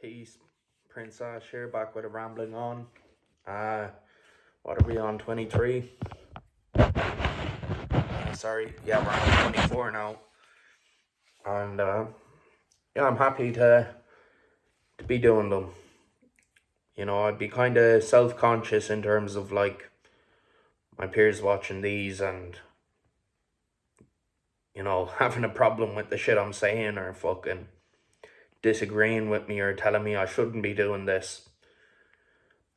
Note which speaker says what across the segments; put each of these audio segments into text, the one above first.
Speaker 1: Peace, Prince Ash here, back with a rambling on. What are we on, 23? Sorry, yeah, we're on 24 now. And yeah, I'm happy to be doing them. You know, I'd be kind of self-conscious in terms of like my peers watching these and, you know, having a problem with the shit I'm saying or fucking disagreeing with me or telling me I shouldn't be doing this.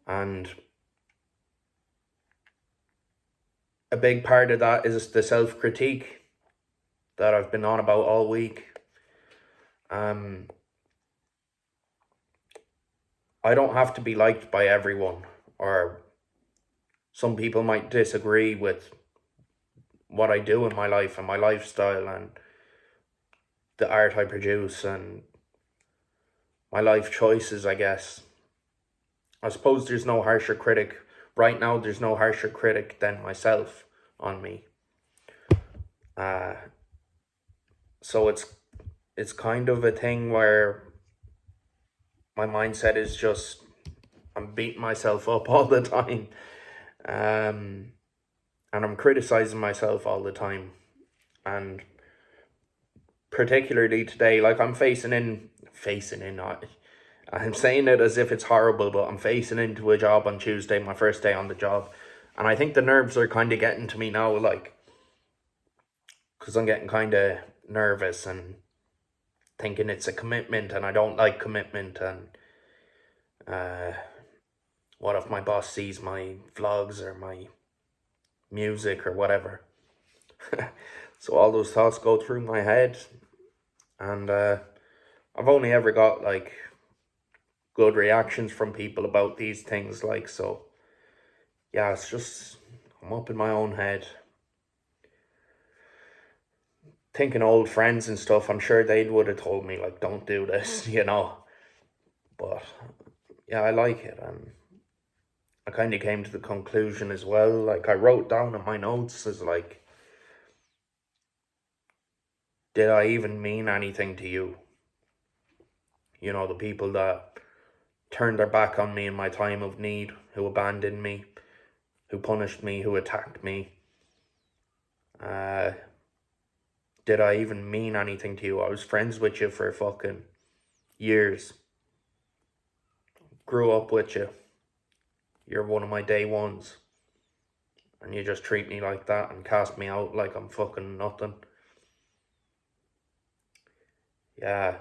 Speaker 1: And a big part of that is the self-critique that I've been on about all week. I don't have to be liked by everyone, or some people might disagree with what I do in my life and my lifestyle and the art I produce and my life choices, I guess. I suppose there's no harsher critic. Right now, there's no harsher critic than myself on me. So it's kind of a thing where my mindset is just, I'm beating myself up all the time. And I'm criticizing myself all the time. And particularly today, like I'm I'm saying it as if it's horrible, but I'm facing into a job on Tuesday, my first day on the job. And I think the nerves are kind of getting to me now, like, because I'm getting kind of nervous and thinking it's a commitment and I don't like commitment. And what if my boss sees my vlogs or my music or whatever? So all those thoughts go through my head. And I've only ever got like good reactions from people about these things, like, so yeah, it's just, I'm up in my own head. Thinking old friends and stuff, I'm sure they would have told me, like, don't do this, you know. But yeah, I like it. And I kind of came to the conclusion as well, like I wrote down in my notes, as like, did I even mean anything to you? You know, the people that turned their back on me in my time of need, who abandoned me, who punished me, who attacked me. Did I even mean anything to you? I was friends with you for fucking years. Grew up with you. You're one of my day ones. And you just treat me like that and cast me out like I'm fucking nothing. Yeah.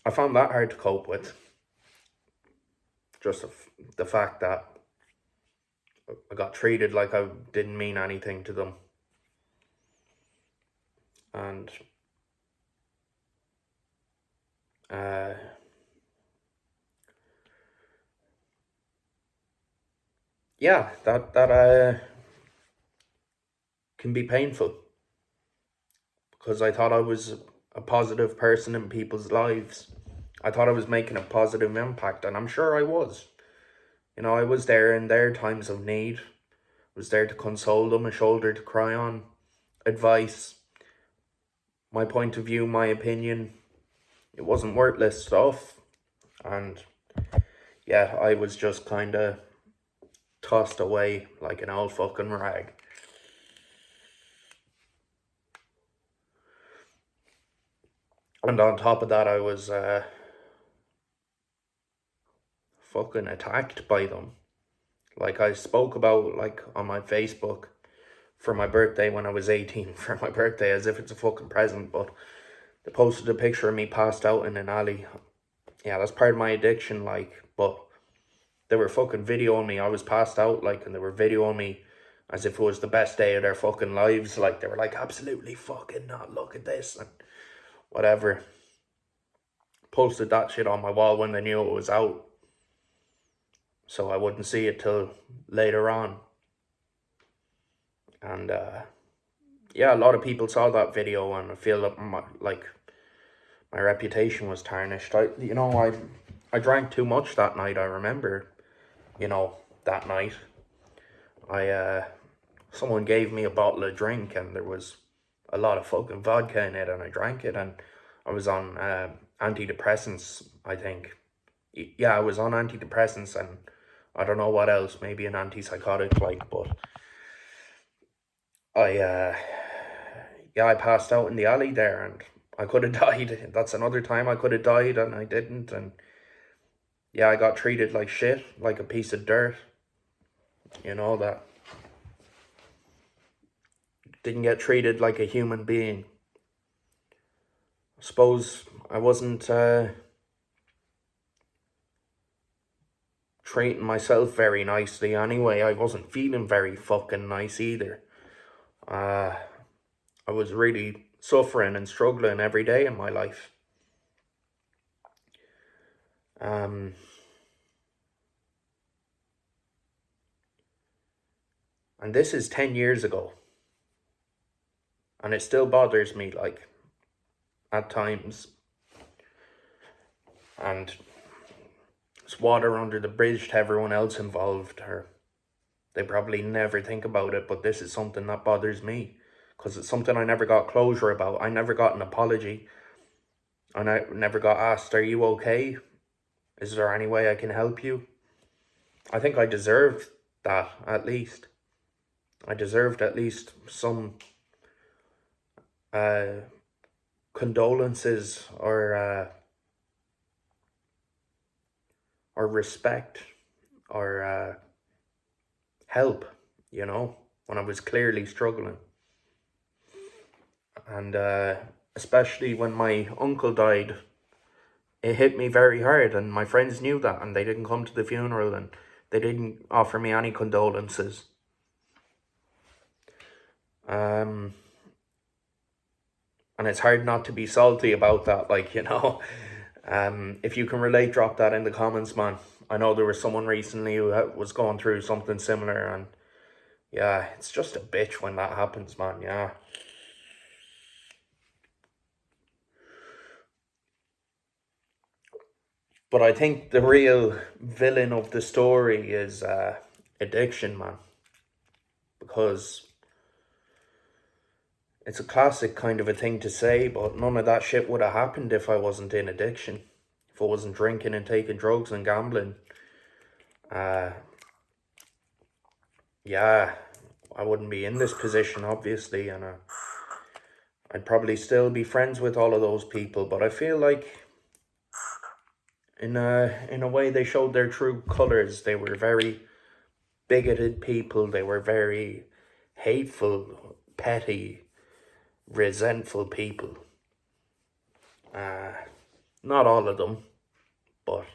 Speaker 1: I found that hard to cope with. Just the fact that I got treated like I didn't mean anything to them. And yeah, that can be painful, because I thought I was a positive person in people's lives. I thought I was making a positive impact, and I'm sure I was. You know, I was there in their times of need. I was there to console them, a shoulder to cry on, advice, my point of view, my opinion. It wasn't worthless stuff. And yeah, I was just kind of tossed away like an old fucking rag. And on top of that, I was fucking attacked by them. Like I spoke about, like, on my Facebook for my birthday when I was 18, for my birthday, as if it's a fucking present, but they posted a picture of me passed out in an alley. Yeah, that's part of my addiction, like, but they were fucking videoing me. I was passed out, like, and they were videoing me as if it was the best day of their fucking lives. Like, they were like, absolutely fucking not, look at this, and whatever. Posted that shit on my wall when they knew it was out, so I wouldn't see it till later on. And yeah, a lot of people saw that video, and I feel that my reputation was tarnished. I drank too much that night. I remember, you know, that night someone gave me a bottle of drink, and there was a lot of fucking vodka in it, and I drank it, and I was on antidepressants, I think. Yeah, I was on antidepressants and I don't know what else, maybe an antipsychotic, like, but I yeah, I passed out in the alley there and I could have died. That's another time I could have died and I didn't. And yeah, I got treated like shit, like a piece of dirt. That didn't get treated like a human being. I suppose I wasn't treating myself very nicely anyway. I wasn't feeling very fucking nice either. I was really suffering and struggling every day in my life. And this is 10 years ago. And it still bothers me, like, at times. And it's water under the bridge to everyone else involved, or they probably never think about it, but this is something that bothers me. Because it's something I never got closure about. I never got an apology. And I never got asked, are you okay? Is there any way I can help you? I think I deserved that, at least. I deserved at least some condolences or respect or help, when I was clearly struggling. And especially when my uncle died, it hit me very hard, and my friends knew that, and they didn't come to the funeral, and they didn't offer me any condolences. And it's hard not to be salty about that, if you can relate, drop that in the comments, man. I know there was someone recently who was going through something similar, and yeah, it's just a bitch when that happens, man, yeah. But I think the real villain of the story is addiction, man. Because it's a classic kind of a thing to say, but none of that shit would have happened if I wasn't in addiction. If I wasn't drinking and taking drugs and gambling. Yeah, I wouldn't be in this position, obviously, and I'd probably still be friends with all of those people, but I feel like in a way they showed their true colors. They were very bigoted people. They were very hateful, petty, resentful people. Not all of them, but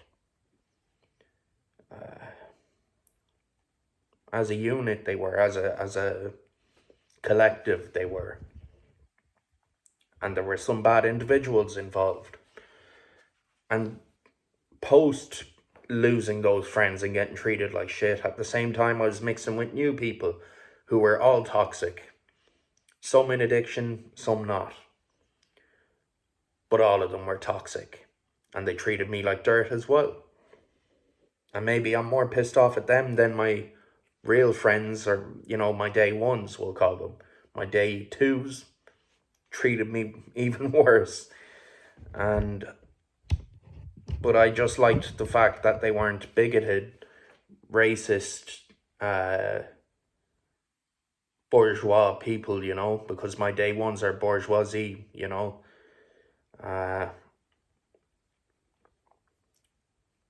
Speaker 1: as a unit they were, as a collective they were. And there were some bad individuals involved. And post losing those friends and getting treated like shit, at the same time I was mixing with new people who were all toxic. Some in addiction, some not. But all of them were toxic. And they treated me like dirt as well. And maybe I'm more pissed off at them than my real friends, or, my day ones, we'll call them. My day twos treated me even worse. But I just liked the fact that they weren't bigoted, racist, bourgeois people, because my day ones are bourgeoisie,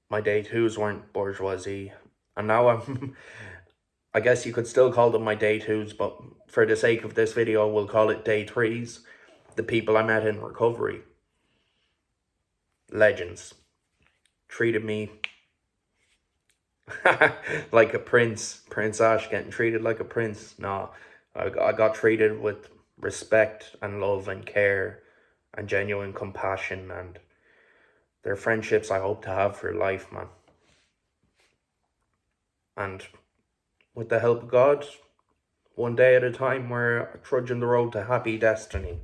Speaker 1: my day twos weren't bourgeoisie. And now I guess you could still call them my day twos, but for the sake of this video, we'll call it day threes. The people I met in recovery. Legends. Treated me like a prince. Prince Ash getting treated like a prince. No, I got treated with respect and love and care and genuine compassion, and they're friendships I hope to have for life, man. And with the help of God, one day at a time, we're trudging the road to happy destiny.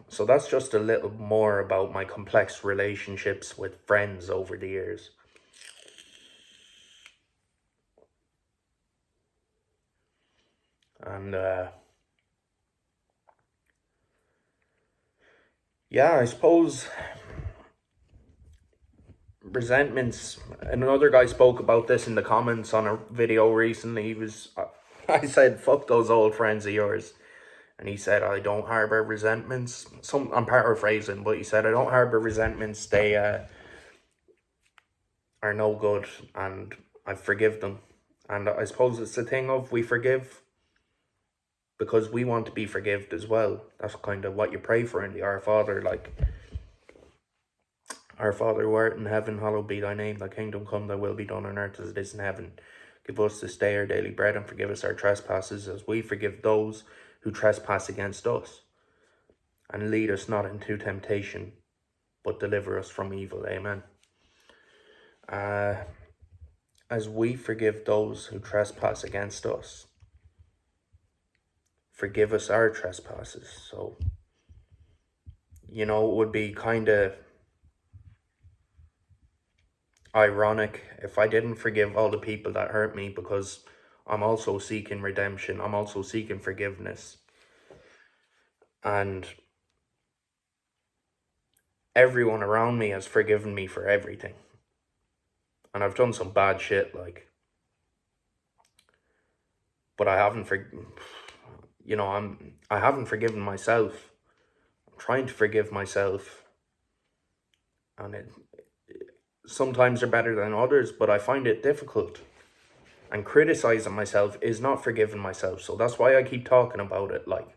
Speaker 1: So that's just a little more about my complex relationships with friends over the years. And yeah, I suppose resentments. Another guy spoke about this in the comments on a video recently. I said, fuck those old friends of yours. And he said, I don't harbor resentments. I'm paraphrasing, but he said, I don't harbor resentments. They are no good, and I forgive them. And I suppose it's the thing of we forgive because we want to be forgived as well. That's kind of what you pray for in the Our Father, like, Our Father who art in heaven, hallowed be thy name. Thy kingdom come, thy will be done on earth as it is in heaven. Give us this day our daily bread, and forgive us our trespasses as we forgive those who trespass against us. And lead us not into temptation, but deliver us from evil. Amen. As we forgive those who trespass against us, forgive us our trespasses. So, it would be kind of ironic if I didn't forgive all the people that hurt me, because I'm also seeking redemption. I'm also seeking forgiveness. And everyone around me has forgiven me for everything. And I've done some bad shit, like, but I haven't I haven't forgiven myself. I'm trying to forgive myself, and sometimes they're better than others, but I find it difficult. And criticizing myself is not forgiving myself, so that's why I keep talking about it. Like,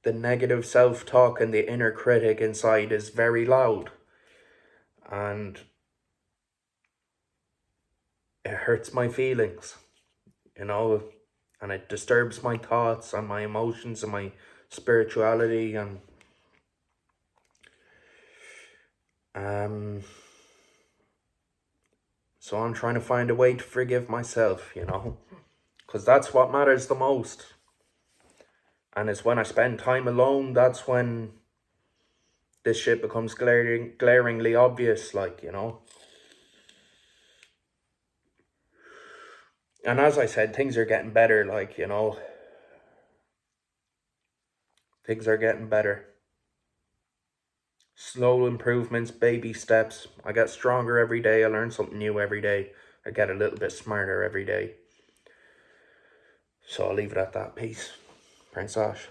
Speaker 1: the negative self-talk and the inner critic inside is very loud, and it hurts my feelings, and it disturbs my thoughts and my emotions and my spirituality. And so I'm trying to find a way to forgive myself, because that's what matters the most. And it's when I spend time alone, that's when this shit becomes glaringly obvious, like, And as I said, things are getting better, like, things are getting better. Slow improvements, baby steps. I get stronger every day. I learn something new every day. I get a little bit smarter every day. So I'll leave it at that. Peace. Prince Ash.